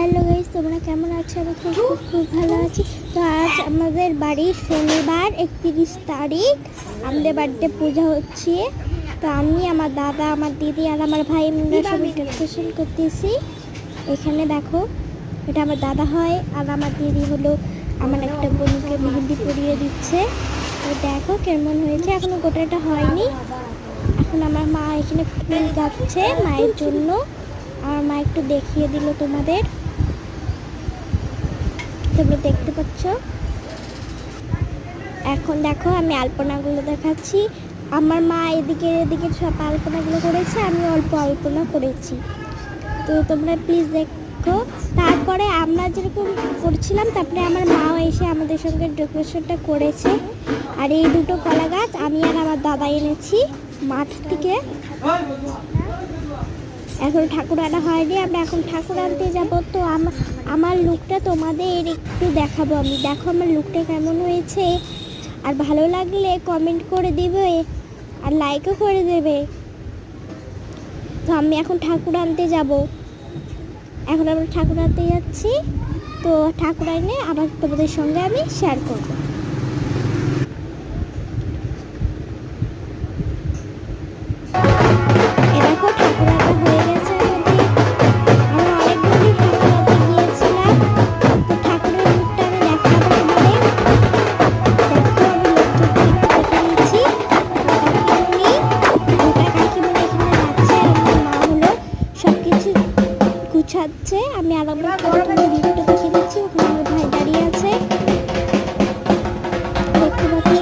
Hello guys, তোমরা কেমন আছো? আমি খুব ভালো আছি। তো আজ আমাদের বাড়ির শনিবার 31 তারিখ আমাদের বাড়িতে পূজা হচ্ছে। তো আমি, আমার দাদা, আমার দিদি আর আমার ভাই আমরা সবাই ডেকোরেশন করতেছি। এখানে দেখো, এটা আমার দাদা হয় আর আমার দিদি হলো আমার একটা বোনকে মেহেন্দি পরিয়ে দিচ্ছে। তো দেখো কেমন হয়েছে, এখনো গোটাটা হয়নি। এখন আমার মা এখানে ফুল গাচ্ছে মায়ের জন্য। আমার মা একটু দেখিয়ে দিল তোমাদের, তোমরা দেখতে পাচ্ছ। এখন দেখো আমি আলপনাগুলো দেখাচ্ছি। আমার মা এদিকে সব আলপনাগুলো করেছে, আমি অল্প আলপনা করেছি। তো তোমরা প্লিজ দেখো। তারপরে আমরা যেরকম করছিলাম, তারপরে আমার মাও এসে আমাদের সঙ্গে ডেকোরেশনটা করেছে। আর এই দুটো কলা গাছ আমি আর আমার দাদা এনেছি মাঠ থেকে। এখন ঠাকুর আনা হয়নি, আমরা এখন ঠাকুর আনতে যাবো। তো আমার লুকটা তোমাদের একটু দেখাবো আমি। দেখো আমার লুকটা কেমন হয়েছে, আর ভালো লাগলে কমেন্ট করে দিবে আর লাইকও করে দেবে। তো আমি এখন ঠাকুর আনতে যাব, এখন আমরা ঠাকুর আনতে যাচ্ছি। তো ঠাকুর আনে আবার তোমাদের সঙ্গে আমি শেয়ার করবো। দেখো ঠাকুর আনা হয়ে গেছে। গুছাচ্ছে, আমি আরেকবার ভিডিওটা দেখে দিচ্ছি। ওখানে আমার ভাই দাঁড়িয়ে আছে, দেখতে পাচ্ছ।